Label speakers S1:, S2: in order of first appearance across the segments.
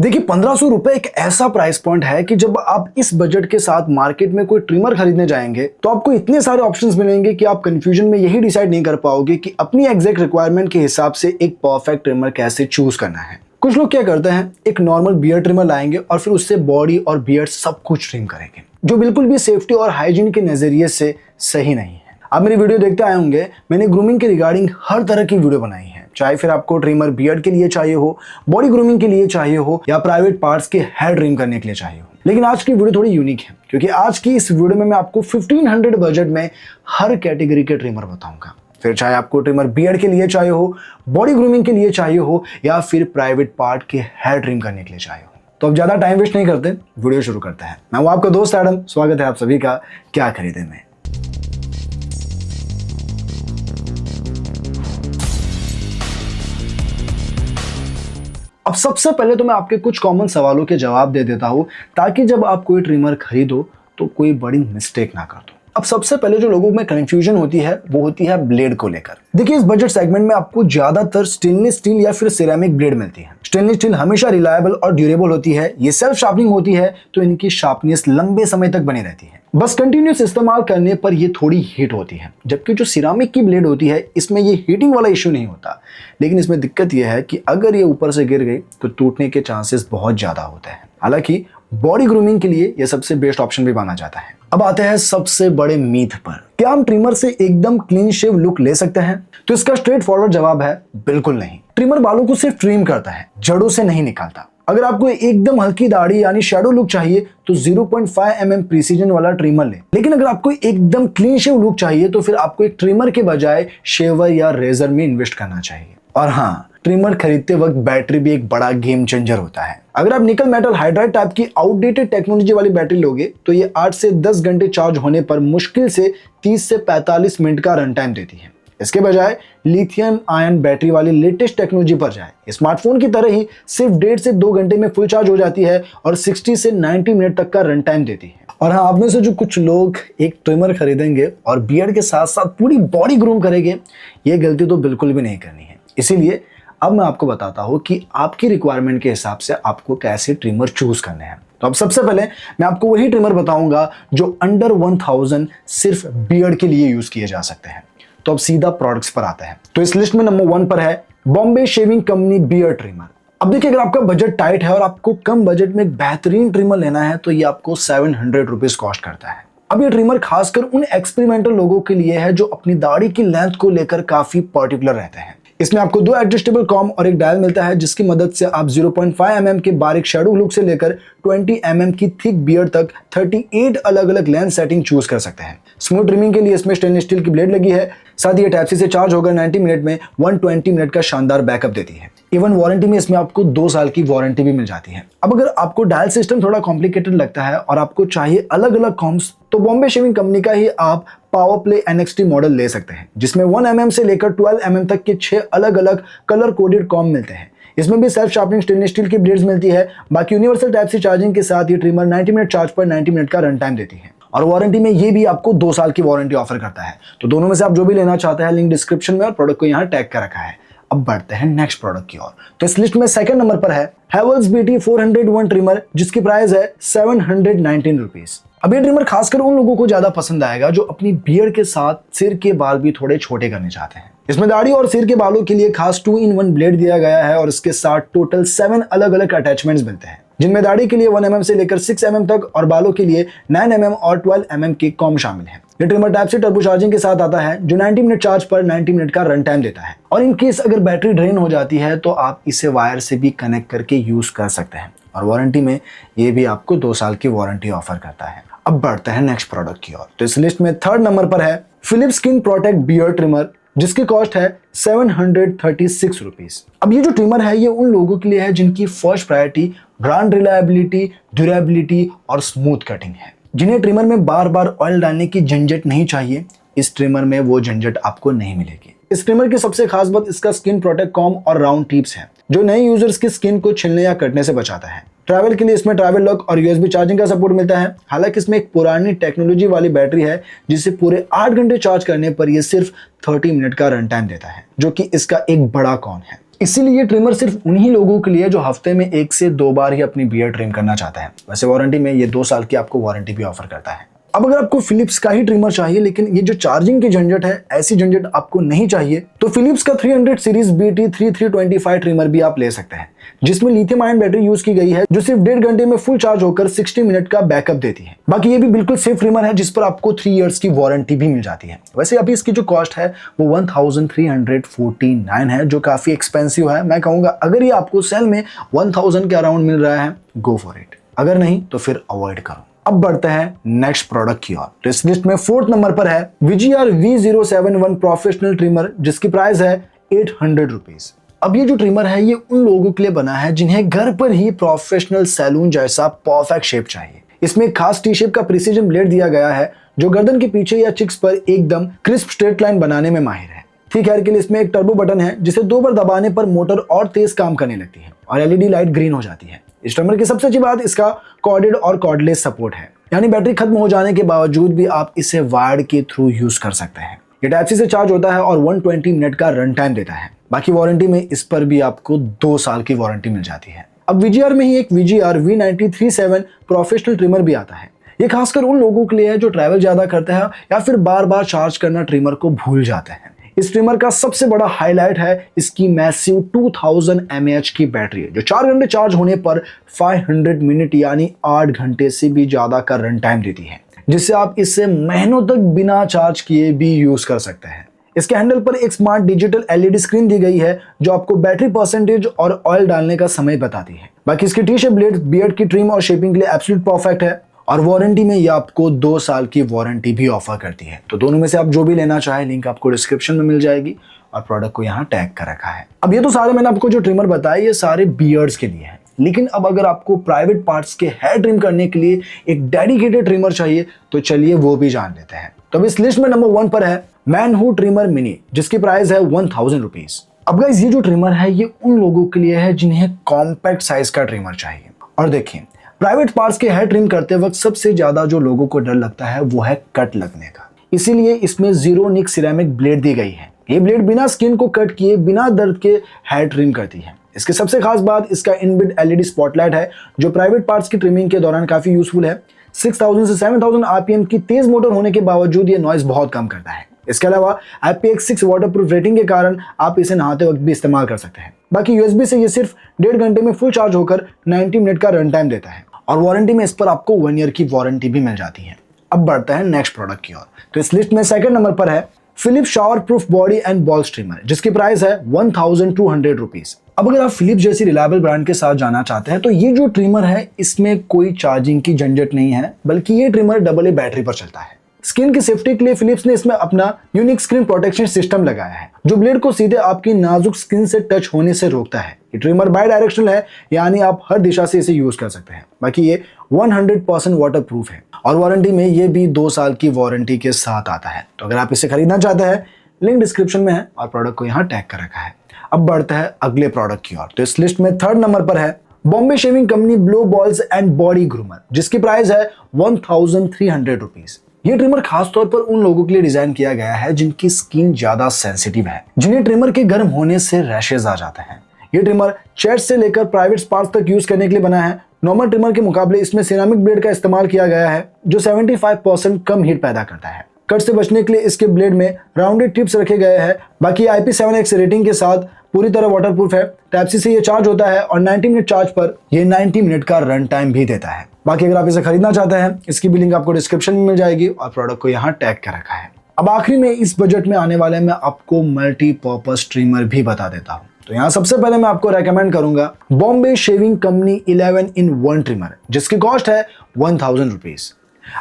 S1: देखिए 1500 रुपए एक ऐसा प्राइस पॉइंट है कि जब आप इस बजट के साथ मार्केट में कोई ट्रिमर खरीदने जाएंगे तो आपको इतने सारे ऑप्शंस मिलेंगे कि आप कंफ्यूजन में यही डिसाइड नहीं कर पाओगे कि अपनी एग्जैक्ट रिक्वायरमेंट के हिसाब से एक परफेक्ट ट्रिमर कैसे चूज करना है। कुछ लोग क्या करते हैं, एक नॉर्मल बियर्ड ट्रिमर लाएंगे और फिर उससे बॉडी और बियर्ड सब कुछ ट्रिम करेंगे, जो बिल्कुल भी सेफ्टी और हाइजीन के नजरिए से सही नहीं है। आप मेरी वीडियो देखते आए होंगे, मैंने ग्रूमिंग के रिगार्डिंग हर तरह की वीडियो बनाई है, चाहे फिर आपको ट्रिमर बियर्ड के लिए चाहिए हो, बॉडी ग्रूमिंग के लिए चाहिए हो या प्राइवेट पार्ट्स के हेयर ट्रिम करने के लिए चाहिए हो। लेकिन आज की वीडियो थोड़ी यूनिक है क्योंकि आज की इस वीडियो में मैं आपको 1500 बजट में हर कैटेगरी के ट्रिमर बताऊंगा। फिर चाहे आपको ट्रिमर बियर्ड के लिए चाहिए हो, बॉडी ग्रूमिंग के लिए चाहिए हो या फिर प्राइवेट पार्ट के हेयर ट्रिम करने के लिए चाहिए हो। तो अब ज्यादा टाइम वेस्ट नहीं करते, वीडियो शुरू करते हैं। मैं हूं आपका दोस्त एडम, स्वागत है आप सभी का क्या खरीदे में। अब सबसे पहले तो मैं आपके कुछ कॉमन सवालों के जवाब दे देता हूं ताकि जब आप कोई ट्रिमर खरीदो तो कोई बड़ी मिस्टेक ना कर दो। अब सबसे पहले जो लोगों में कंफ्यूजन होती है वो होती है ब्लेड को लेकर। देखिए इस बजट सेगमेंट में आपको ज्यादातर स्टेनलेस स्टील या फिर सिरेमिक ब्लेड मिलती है। स्टेनलेस स्टील हमेशा रिलायबल और ड्यूरेबल होती है, ये सेल्फ शार्पनिंग होती है तो इनकी शार्पनेस लंबे समय तक बनी रहती है। बस कंटिन्यूस इस्तेमाल करने पर ये थोड़ी हीट होती है, जबकि जो सिरामिक की ब्लेड होती है इसमें ये हीटिंग वाला इश्यू नहीं होता। लेकिन इसमें दिक्कत यह है कि अगर ये ऊपर से गिर गई तो टूटने के चांसेस बहुत ज्यादा होते हैं। हालांकि बॉडी ग्रूमिंग के लिए यह सबसे बेस्ट ऑप्शन भी माना जाता है। अब आते हैं सबसे बड़े मीथ पर, क्या हम ट्रिमर से एकदम क्लीन शेव लुक ले सकते हैं? तो इसका स्ट्रेट फॉरवर्ड जवाब है बिल्कुल नहीं। ट्रिमर बालों को सिर्फ ट्रिम करता है, जड़ों से नहीं निकालता। अगर आपको एकदम हल्की दाढ़ी यानी शैडो लुक चाहिए तो 0.5 mm प्रिसीजन वाला ट्रिमर ले। लेकिन अगर आपको एकदम क्लीन शेव लुक चाहिए तो फिर आपको एक ट्रिमर के बजाय शेवर या रेजर में इन्वेस्ट करना चाहिए। और हाँ, ट्रिमर खरीदते वक्त बैटरी भी एक बड़ा गेम चेंजर होता है। अगर आप निकल मेटल हाइड्राइड टाइप की आउटडेटेड टेक्नोलॉजी वाली बैटरी लोगे तो ये 8 से 10 घंटे चार्ज होने पर मुश्किल से 30 से 45 मिनट का रन टाइम देती है। इसके बजाय लिथियम आयन बैटरी वाली लेटेस्ट टेक्नोलॉजी पर जाए, स्मार्टफोन की तरह ही सिर्फ 1.5 से 2 घंटे में फुल चार्ज हो जाती है और 60 से 90 मिनट तक का रन टाइम देती है। और हाँ, आप में से जो कुछ लोग एक ट्रिमर खरीदेंगे और बियर्ड के साथ साथ पूरी बॉडी ग्रूम करेंगे, ये गलती तो बिल्कुल भी नहीं करनी है। इसीलिए अब मैं आपको बताता हूं कि आपकी रिक्वायरमेंट के हिसाब से आपको कैसे ट्रिमर चूज करने हैं। तो अब सबसे पहले मैं आपको वही ट्रिमर बताऊंगा जो अंडर 1000 सिर्फ बियर्ड के लिए यूज किए जा सकते हैं। तो अब सीधा प्रोडक्ट्स पर आता है। तो इस लिस्ट में नंबर 1 पर है Bombay shaving company beard trimmer. अब देखिए, अगर आपका बजट टाइट है और आपको कम बजट में एक बेहतरीन ट्रिमर लेना है तो ये आपको 700 रुपीज कॉस्ट करता है। अब ये ट्रिमर खासकर उन एक्सपेरिमेंटल लोगों के लिए है जो अपनी दाढ़ी की लेंथ को लेकर काफी पर्टिकुलर रहते हैं। इसमें आपको 2 एडजस्टेबल कॉम और एक डायल मिलता है जिसकी मदद से आप 0.5 mm के बारीक शैडो लुक से लेकर 20 mm की थिक बियर्ड तक 38 अलग अलग लेंथ सेटिंग चूज कर सकते हैं। स्मूथ ट्रिमिंग के लिए इसमें स्टेनलेस स्टील की ब्लेड लगी है। साथ ही टाइप सी से चार्ज होकर 90 मिनट में 120 मिनट का शानदार बैकअप देती है। इवन वारंटी में इसमें आपको 2 साल की वारंटी भी मिल जाती है। अब अगर आपको डायल सिस्टम थोड़ा कॉम्प्लिकेटेड लगता है और आपको चाहिए अलग अलग कॉम्स, तो बॉम्बे शेविंग कंपनी का ही आप पावर प्ले NXT मॉडल ले सकते हैं जिसमें 1 mm से लेकर 12 mm तक के 6 अलग अलग कलर कोडेड कॉम मिलते हैं। इसमें भी सेल्फ शार्पनिंग स्टेनलेस स्टील की ब्लेड्स मिलती है। बाकी यूनिवर्सल टाइप सी चार्जिंग के साथ ये ट्रिमर 90 मिनट चार्ज पर 90 मिनट का रन टाइम देती है और वारंटी में ये भी आपको 2 साल की वारंटी ऑफर करता है। तो दोनों में से आप जो भी लेना चाहते हैं, लिंक डिस्क्रिप्शन में और प्रोडक्ट को यहाँ टैग कर रखा है। अब बढ़ते हैं नेक्स्ट प्रोडक्ट की ओर। तो इस लिस्ट में सेकंड नंबर पर है हेवल्स BT 401 ट्रिमर जिसकी प्राइस है 719 रुपीज। अब ये ट्रिमर खासकर उन लोगों को ज्यादा पसंद आएगा जो अपनी बियर्ड के साथ सिर के बाल भी थोड़े छोटे करने चाहते हैं। इसमें दाढ़ी और सिर के बालों के लिए खास 2-in-1 ब्लेड दिया गया है और इसके साथ टोटल 7 अलग अलग अटैचमेंट्स मिलते हैं जिनमें दाढ़ी के लिए 1 mm से लेकर 6 mm तक और बालों के लिए 9 mm और 12 mm के कॉम शामिल हैं। ये ट्रिमर टाइप से टर्बो चार्जिंग के साथ आता है जो 90 मिनट चार्ज पर 90 मिनट का रन टाइम देता है और इन केस अगर बैटरी ड्रेन हो जाती है तो आप इसे वायर से भी कनेक्ट करके यूज कर सकते हैं और वारंटी में ये भी आपको 2 साल की वारंटी ऑफर करता है। अब बढ़ते हैं नेक्स्ट प्रोडक्ट की ओर। तो इस लिस्ट में थर्ड नंबर पर है Philips skin protect beard trimmer जिसकी कॉस्ट है 736 रुपीज। अब ये जो ट्रिमर है ये उन लोगों के लिए है जिनकी first priority brand reliability, durability और स्मूथ कटिंग है, जिन्हें ट्रिमर में बार बार ऑयल डालने की झंझट नहीं चाहिए। इस ट्रिमर में वो झंझट आपको नहीं मिलेगी। इस ट्रिमर की सबसे खास बात इसका स्किन प्रोटेक्ट कॉम और राउंड टिप्स है जो नए यूजर्स की स्किन को छिलने या कटने से बचाता है। ट्रैवल के लिए इसमें ट्रैवल लॉक और USB चार्जिंग का सपोर्ट मिलता है। हालांकि इसमें एक पुरानी टेक्नोलॉजी वाली बैटरी है जिसे पूरे 8 घंटे चार्ज करने पर यह सिर्फ 30 मिनट का रन टाइम देता है, जो कि इसका एक बड़ा कॉन है। इसीलिए ये ट्रिमर सिर्फ उन्हीं लोगों के लिए जो हफ्ते में 1 से 2 बार ही अपनी बियर्ड ट्रिम करना चाहता है। वैसे वारंटी में ये 2 साल की आपको वारंटी भी ऑफर करता है। अब अगर आपको फिलिप्स का ही ट्रिमर चाहिए लेकिन ये जो चार्जिंग की झंझट है, ऐसी झंझट आपको नहीं चाहिए, तो फिलिप्स का 300 सीरीज BT3325 ट्रिमर भी आप ले सकते हैं, जिसमें लिथियम आयन बैटरी यूज की गई है, जो सिर्फ 1.5 घंटे में फुल चार्ज होकर 60 मिनट का बैकअप देती है। बाकी ये भी बिल्कुल सेफ ट्रिमर है, जिस पर आपको 3 इयर्स की वारंटी भी मिल जाती है। वैसे अभी इसकी जो कॉस्ट है वो 1349 है, जो काफी एक्सपेंसिव है। मैं कहूंगा अगर ये आपको सेल में 1000 के अराउंड मिल रहा है, गो फॉर इट, अगर नहीं तो फिर अवॉइड करो। अब बढ़ते हैं नेक्स्ट प्रोडक्ट की ओर। तो इस लिस्ट में 4th नंबर पर है VGR V071 प्रोफेशनल ट्रिमर, जिसकी प्राइस है 800 रुपीज। अब ये जो ट्रिमर है ये उन लोगों के लिए बना है जिन्हें घर पर ही प्रोफेशनल सैलून जैसा परफेक्ट शेप चाहिए। इसमें एक खास टी शेप का प्रिसीजन ब्लेड दिया गया है, जो गर्दन के पीछे या चिक्स पर एकदम क्रिस्प स्ट्रेट लाइन बनाने में माहिर है। थिक हेयर के लिए इसमें एक टर्बो बटन है, जिसे 2 बार दबाने पर मोटर और तेज काम करने लगती है और LED लाइट ग्रीन हो जाती है। इस ट्रिमर की सबसे अच्छी बात इसका कॉर्डेड और कॉर्डलेस सपोर्ट है, यानी बैटरी खत्म हो जाने के बावजूद भी आप इसे वायर्ड के थ्रू यूज कर सकते हैं। ये टाइप सी से चार्ज होता है और 120 मिनट का रन टाइम देता है। बाकी वारंटी में इस पर भी आपको 2 साल की वारंटी मिल जाती है। अब VGR में ही एक VGR V9037 प्रोफेशनल ट्रिमर भी आता है। ये खासकर उन लोगों के लिए है जो ट्रैवल ज्यादा करते हैं या फिर बार बार चार्ज करना ट्रिमर को भूल जाते हैं। इस ट्रिमर का सबसे बड़ा हाईलाइट है इसकी मैसिव 2000 mAh की बैटरी है, जो 4 घंटे चार्ज होने पर 500 मिनट यानी 8 घंटे से भी ज्यादा का रन टाइम देती है, जिससे आप इसे महीनों तक बिना चार्ज किए भी यूज कर सकते हैं। इसके हैंडल पर एक स्मार्ट डिजिटल LED स्क्रीन दी गई है, जो आपको बैटरी परसेंटेज और ऑयल डालने का समय बताती है। बाकी इसकी टी शेप ब्लेड बियर्ड की ट्रिम और शेपिंग के लिए एब्सोल्यूट परफेक्ट है और वारंटी में ये आपको 2 साल की वारंटी भी ऑफर करती है। तो दोनों में से आप जो भी लेना चाहे, लिंक आपको डिस्क्रिप्शन में मिल जाएगी और प्रोडक्ट को यहाँ टैग कर रखा है। अब ये तो सारे मैंने आपको जो ट्रिमर बताए ये सारे बियर्ड्स के लिए हैं, लेकिन अब अगर आपको प्राइवेट पार्ट्स के हेयर ट्रिम करने के लिए एक डेडिकेटेड ट्रिमर चाहिए तो चलिए वो भी जान लेते हैं। तो अब इस लिस्ट में नंबर 1 पर है मैनहू ट्रिमर मिनी, जिसकी प्राइस है 1000 रुपीज। अब गाइस ये जो ट्रिमर है ये उन लोगों के लिए है जिन्हें कॉम्पैक्ट साइज का ट्रिमर चाहिए। और देखिए, प्राइवेट पार्ट्स के हेयर ट्रिम करते वक्त सबसे ज्यादा जो लोगों को डर लगता है वो है कट लगने का। इसीलिए इसमें जीरो निक सिरेमिक ब्लेड दी गई है। ये ब्लेड बिना स्किन को कट किए बिना दर्द के हेयर ट्रिम करती है। इसकी सबसे खास बात इसका इनबिल्ट LED स्पॉटलाइट है, जो प्राइवेट पार्ट्स की ट्रिमिंग के दौरान काफी यूजफुल है। 6000 से 7000 RPM की तेज मोटर होने के बावजूद ये नॉइज बहुत कम करता है। इसके अलावा IPX6 वाटरप्रूफ रेटिंग के कारण आप इसे नहाते वक्त भी इस्तेमाल कर सकते हैं। बाकी USB से ये सिर्फ 1.5 घंटे में फुल चार्ज होकर 90 मिनट का रन टाइम देता है और वारंटी में इस पर आपको 1 ईयर की वारंटी भी मिल जाती है। अब बढ़ता है नेक्स्ट प्रोडक्ट की ओर। तो इस लिस्ट में 2nd नंबर पर है Philips shower proof body and ball streamer, जिसकी प्राइस है 1200 रुपीज। अब अगर आप फिलिप्स जैसी रिलायबल ब्रांड के साथ जाना चाहते हैं तो ये जो ट्रिमर है इसमें कोई चार्जिंग की झंझट नहीं है, बल्कि ये ट्रिमर AA बैटरी पर चलता है। स्किन की सेफ्टी के लिए फिलिप्स ने इसमें अपना यूनिक स्क्रीन प्रोटेक्शन सिस्टम लगाया है, जो ब्लेड को सीधे आपकी नाजुक स्किन से टच होने से रोकता है। ये ट्रिमर बाय डायरेक्शनल है, यानी आप हर दिशा से इसे यूज कर सकते हैं। बाकी ये 100% वाटरप्रूफ है और वारंटी में ये भी 2 साल की वारंटी के साथ आता है। तो अगर आप इसे खरीदना चाहते हैं, लिंक डिस्क्रिप्शन में है और प्रोडक्ट को यहाँ टैग कर रखा है। अब बढ़ते हैं अगले प्रोडक्ट की ओर। तो इस लिस्ट में 3rd नंबर पर है Bombay shaving company blow balls and body groomer, जिसकी प्राइस है 1300 रुपीज। ये ट्रिमर खासतौर पर उन लोगों के लिए डिजाइन किया गया है जिनकी स्किन ज्यादा सेंसिटिव है, जिन्हें ट्रिमर के गर्म होने से रैशेज आ जाते हैं। ये ट्रिमर चेस्ट से लेकर प्राइवेट पार्ट्स तक यूज करने के लिए बना है। नॉर्मल ट्रिमर के मुकाबले इसमें सिरेमिक ब्लेड का इस्तेमाल किया गया है, जो 75% कम हीट पैदा करता है। कट से बचने के लिए इसके ब्लेड में राउंडेड टिप्स रखे गए हैं। बाकी IP7X रेटिंग के साथ पूरी तरह वाटरप्रूफ है। टाइप सी से ये चार्ज होता है और 90 मिनट चार्ज पर ये 90 मिनट का रन टाइम भी देता है। बाकी अगर आप इसे खरीदना चाहते हैं, इसकी भी लिंक आपको डिस्क्रिप्शन में मिल जाएगी और प्रोडक्ट को यहाँ टैग कर रखा है। अब आखिरी में इस बजट में आने वाले मैं आपको मल्टीपर्पज ट्रिमर भी बता देता हूँ। तो यहाँ सबसे पहले मैं आपको रेकमेंड करूंगा Bombay shaving company 11-in-1 trimmer, जिसकी कॉस्ट है 1000 रुपीज।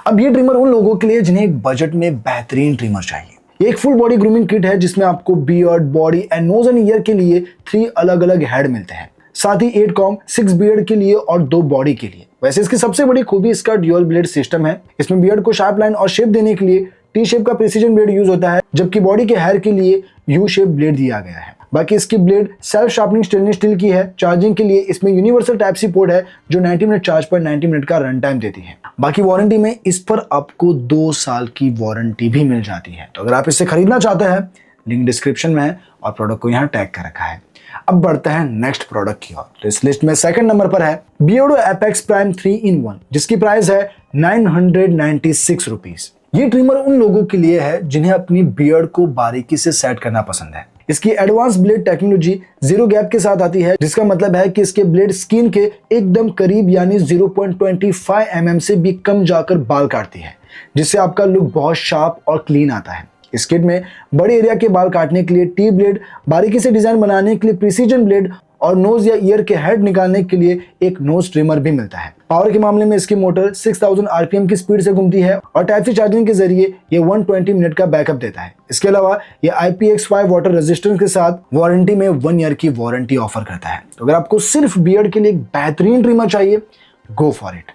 S1: अब ये ट्रिमर उन लोगों के लिए जिन्हें एक बजट में बेहतरीन ट्रिमर चाहिए। ये एक फुल बॉडी ग्रूमिंग किट है, जिसमें आपको beard, body and nose and ear के लिए 3 अलग अलग हेड मिलते हैं, साथ ही 8 कॉम 6 बियर्ड के लिए और 2 बॉडी के लिए। वैसे इसकी सबसे बड़ी खूबी इसका ड्यूअल ब्लेड सिस्टम है। इसमें बियर्ड को शार्प लाइन और शेप देने के लिए टी शेप का प्रिसीजन ब्लेड यूज होता है, जबकि बॉडी के हेयर के लिए यू शेप ब्लेड दिया गया है। बाकी इसकी blade self sharpening stainless steel की है। चार्जिंग के लिए इसमें यूनिवर्सल टाइप सी पोर्ट है, जो 90 मिनट चार्ज पर 90 मिनट का रन टाइम देती है। बाकी वारंटी में इस पर आपको 2 साल की वारंटी भी मिल जाती है। तो अगर आप इसे खरीदना चाहते हैं, लिंक डिस्क्रिप्शन में है और प्रोडक्ट को यहाँ टैग कर रखा है। अब बढ़ते हैं नेक्स्ट प्रोडक्ट की ओर। तो इस लिस्ट में सेकंड नंबर पर है बियर्डो एपेक्स प्राइम 3-in-1, जिसकी प्राइस है 996 रुपीज। ये ट्रिमर उन लोगों के लिए है जिन्हें अपनी बियर्ड को बारीकी से सेट करना पसंद है। इसकी advance blade technology zero gap के साथ आती है, जिसका मतलब है कि इसके ब्लेड स्किन के एकदम करीब यानी 0.25 mm से भी कम जाकर बाल काटती है, जिससे आपका लुक बहुत शार्प और क्लीन आता है। इस किट में बड़े एरिया के बाल काटने के लिए टी ब्लेड, बारीकी से डिजाइन बनाने के लिए प्रिसीजन ब्लेड और नोज या ईयर के हेड निकालने के लिए एक नोज ट्रिमर भी मिलता है। पावर के मामले में इसकी मोटर 6000 आरपीएम की स्पीड से घूमती है और टाइप सी चार्जिंग के जरिए ये 120 मिनट का बैकअप देता है। इसके अलावा ये IPX5 वाटर रेजिस्टेंस के साथ वारंटी में 1 ईयर की वारंटी ऑफर करता है। तो अगर आपको सिर्फ बियर्ड के लिए एक बेहतरीन ट्रिमर चाहिए, गो फॉर इट।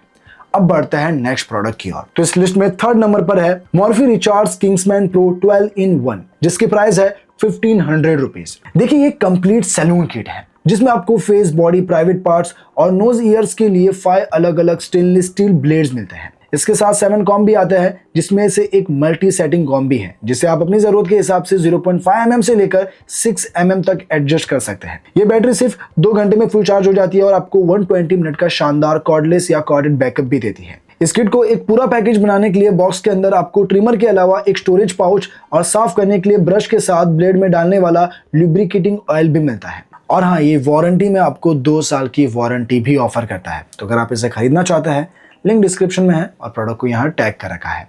S1: अब बढ़ते हैं नेक्स्ट प्रोडक्ट की ओर। तो इस लिस्ट में थर्ड नंबर पर है Morphy Richards Kingsman pro 12-in-1, जिसकी प्राइस है 1500 रुपीज। देखिए, ये कंप्लीट सैलून किट है जिसमें आपको फेस, बॉडी, प्राइवेट पार्ट्स और नोज ईयर्स के लिए 5 अलग अलग स्टेनलेस स्टील ब्लेड्स मिलते हैं। इसके साथ 7 कॉम भी आता है, जिसमें से एक मल्टी सेटिंग कॉम भी है, जिसे आप अपनी जरूरत के हिसाब से 0.5 mm से लेकर 6 mm तक एडजस्ट कर सकते हैं। ये बैटरी सिर्फ 2 घंटे में फुल चार्ज हो जाती है और आपको 120 मिनट का शानदार कॉर्डलेस या कॉर्डेड बैकअप भी देती है। इस किट को एक पूरा पैकेज बनाने के लिए बॉक्स के अंदर आपको ट्रिमर के अलावा एक स्टोरेज पाउच और साफ करने के लिए ब्रश के साथ ब्लेड में डालने वाला लुब्रिकेटिंग ऑयल भी मिलता है। और हाँ, ये वारंटी में आपको 2 साल की वारंटी भी ऑफर करता है। तो अगर आप इसे खरीदना चाहते हैं, लिंक डिस्क्रिप्शन में है और प्रोडक्ट को यहाँ टैग कर रखा है।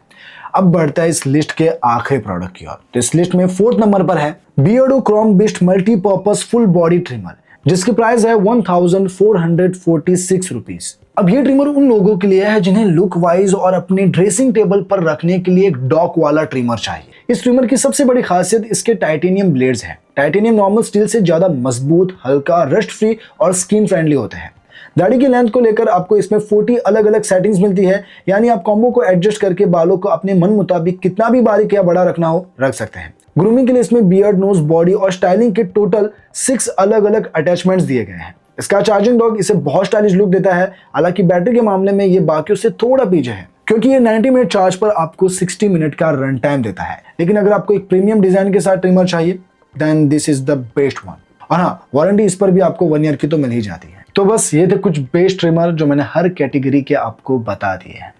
S1: अब बढ़ता है इस लिस्ट के आखिरी प्रोडक्ट की ओर। तो इस लिस्ट में 4th नंबर पर है Beardo chrome beast multipurpose full body trimmer, जिसकी प्राइस है 1446 रुपीज। अब ये ट्रिमर उन लोगों के लिए है जिन्हें लुक वाइज और अपने ड्रेसिंग टेबल पर रखने के लिए एक डॉक वाला ट्रिमर चाहिए। इस ट्रिमर की सबसे बड़ी खासियत इसके टाइटेनियम ब्लेड्स हैं। टाइटेनियम नॉर्मल स्टील से ज्यादा मजबूत, हल्का, रस्ट फ्री और स्किन फ्रेंडली होते हैं। दाढ़ी की लेंथ को लेकर आपको इसमें 40 अलग अलग सेटिंग्स मिलती है, यानी आप कॉम्बो को एडजस्ट करके बालों को अपने मन मुताबिक कितना भी बारीक या बड़ा रखना हो रख सकते हैं। ग्रूमिंग के लिए इसमें बियर्ड, नोज, बॉडी और स्टाइलिंग के टोटल 6 अलग अलग अटैचमेंट्स दिए गए हैं। इसका चार्जिंग डॉक इसे बहुत स्टाइलिश लुक देता है। हालांकि बैटरी के मामले में ये बाकियों से थोड़ा पीछे है, क्योंकि ये 90 मिनट चार्ज पर आपको 60 मिनट का रन टाइम देता है। लेकिन अगर आपको एक प्रीमियम डिजाइन के साथ ट्रिमर चाहिए, then this is the best one. और हाँ, वारंटी इस पर भी आपको 1 ईयर की तो मिल ही जाती है। तो बस ये थे कुछ बेस्ट ट्रिमर जो मैंने हर कैटेगरी के आपको बता दिए हैं।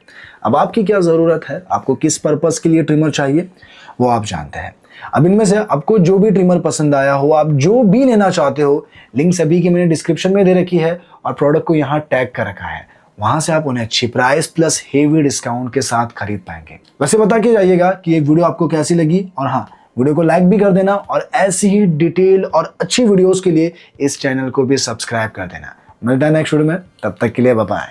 S1: अब आपकी क्या ज़रूरत है, आपको किस पर्पस के लिए ट्रिमर चाहिए, वो आप जानते हैं। अब इनमें से आपको जो भी ट्रिमर पसंद आया हो, आप जो भी लेना चाहते हो, लिंक सभी की मैंने डिस्क्रिप्शन में दे रखी है और प्रोडक्ट को यहाँ टैग कर रखा है। वहां से आप उन्हें अच्छी प्राइस प्लस हेवी डिस्काउंट के साथ खरीद पाएंगे। वैसे बता के जाइएगा कि ये वीडियो आपको कैसी लगी, और हाँ, वीडियो को लाइक भी कर देना और ऐसी ही डिटेल और अच्छी वीडियोस के लिए इस चैनल को भी सब्सक्राइब कर देना। मिलता है नेक्स्ट वीडियो में, तब तक के लिए बाय बाय।